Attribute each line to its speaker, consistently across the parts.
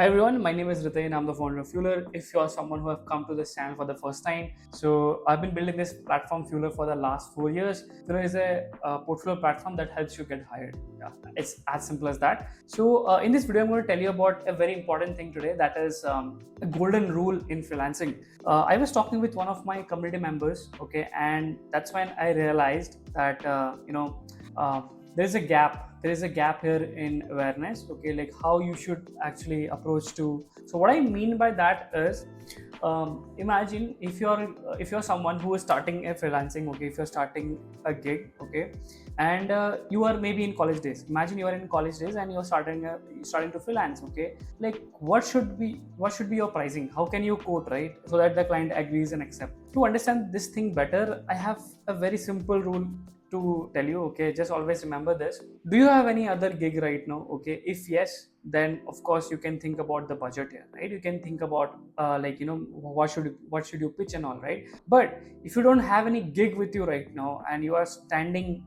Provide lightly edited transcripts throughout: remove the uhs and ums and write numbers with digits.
Speaker 1: Hi everyone, my name is Riten. I'm the founder of Fueler. If you are someone who have come to this channel for the first time, so I've been building this platform Fueler for the last 4 years. Fueler is a portfolio platform that helps you get hired. Yeah, it's as simple as that. So in this video, I'm going to tell you about a very important thing today. That is a golden rule in freelancing. I was talking with one of my community members, okay, and that's when I realized that uh, there is a gap here in awareness, okay, like how you should actually approach to. So what I mean by that is, imagine if you're someone who is starting a freelancing, okay, if you're starting a gig, okay, and you are maybe in college days. Imagine you are in college days and you're starting to freelance, okay. Like what should be your pricing? How can you quote, right, so that the client agrees and accept? To understand this thing better, I have a very simple rule to tell you, okay. Just always remember this. Do you have any other gig right now? Okay, if yes, then of course you can think about the budget here, right? You can think about what should you pitch and all, right? But if you don't have any gig with you right now and you are standing,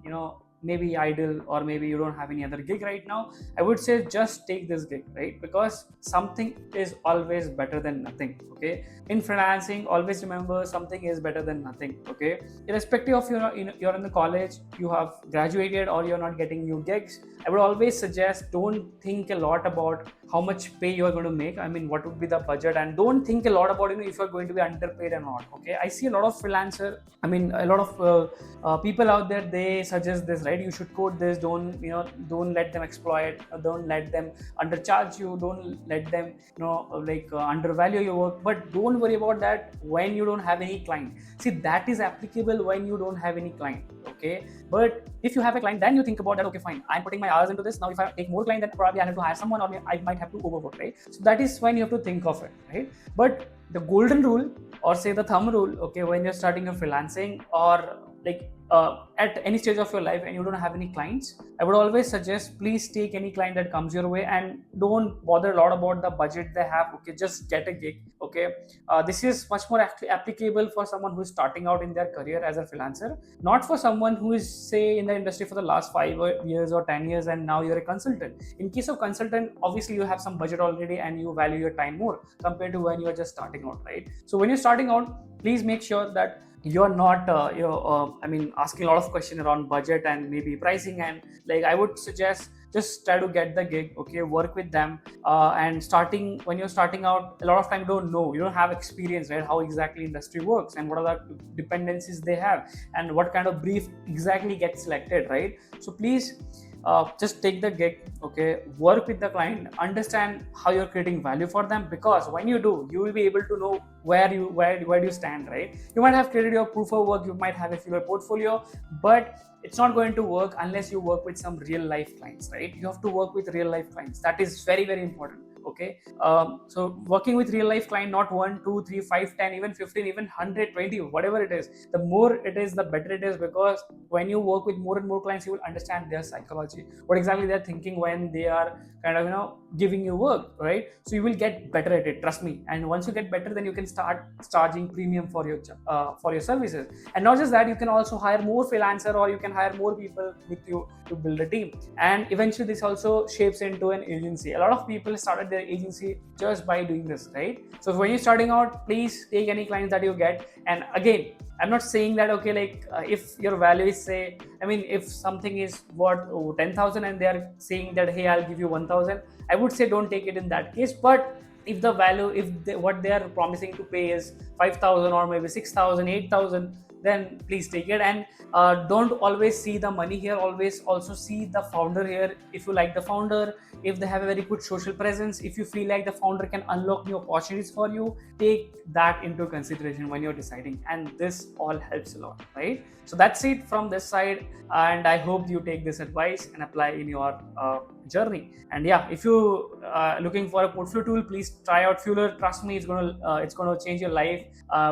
Speaker 1: maybe idle, or maybe you don't have any other gig right now, I would say just take this gig, right? Because something is always better than nothing, okay. In freelancing, always remember something is better than nothing, okay. Irrespective of you're in the college, you have graduated, or you're not getting new gigs, I would always suggest, don't think a lot about how much pay you are going to make. I mean, what would be the budget, and don't think a lot about if you're going to be underpaid or not, okay. I see a lot of freelancer, I mean a lot of people out there, they suggest this, right? You should quote this, don't let them exploit, don't let them undercharge you, don't let them undervalue your work. But don't worry about that when you don't have any client. See, that is applicable when you don't have any client, okay. But if you have a client, then you think about that, okay, fine, I'm putting my hours into this. Now if I take more client, then probably I have to hire someone, or I might have to overwork, right? So that is when you have to think of it, right? But the golden rule, or say the thumb rule, okay, when you're starting a freelancing, or at any stage of your life and you don't have any clients, I would always suggest, please take any client that comes your way and don't bother a lot about the budget they have, okay. Just get a gig, okay. This is much more actually applicable for someone who is starting out in their career as a freelancer, not for someone who is, say, in the industry for the last 5 years or 10 years and now you're a consultant. In case of consultant, obviously you have some budget already and you value your time more compared to when you're just starting out, right? So when you're starting out, please make sure that you're not asking a lot of questions around budget and maybe pricing. And like, I would suggest, just try to get the gig, okay, work with them. And starting when you're starting out, a lot of time you don't have experience, right? How exactly industry works and what are the dependencies they have and what kind of brief exactly gets selected, right? So please, just take the gig, okay, work with the client, understand how you're creating value for them, because when you do, you will be able to know where do you stand, right? You might have created your proof of work, you might have a fewer portfolio, but it's not going to work unless you work with some real life clients, right? You have to work with real life clients. That is very, very important, okay. So working with real life client, not 1 2 3 5 10 even 15 even 120, whatever it is, the more it is, the better it is, because when you work with more and more clients, you will understand their psychology, what exactly they're thinking when they are kind of giving you work, right? So you will get better at it, trust me. And once you get better, then you can start charging premium for your services. And not just that, you can also hire more freelancer, or you can hire more people with you to build a team. And eventually this also shapes into an agency. A lot of people started their agency just by doing this, right? So when you're starting out, please take any clients that you get. And again, I'm not saying that, okay, like if your value is, say, I mean, if something is worth 10,000 and they are saying that, hey, I'll give you 1,000, I would say don't take it in that case. But if the value, what they are promising to pay is 5,000 or maybe 6,000, 8,000, then please take it. And don't always see the money here, always also see the founder here. If you like the founder, if they have a very good social presence, if you feel like the founder can unlock new opportunities for you, take that into consideration when you're deciding. And this all helps a lot, right? So that's it from this side, and I hope you take this advice and apply in your journey. And yeah, if you looking for a portfolio tool, please try out Fueler. Trust me, it's gonna change your life.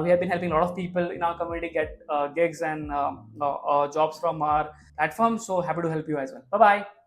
Speaker 1: We have been helping a lot of people in our community get gigs and jobs from our platform, so happy to help you as well. Bye bye.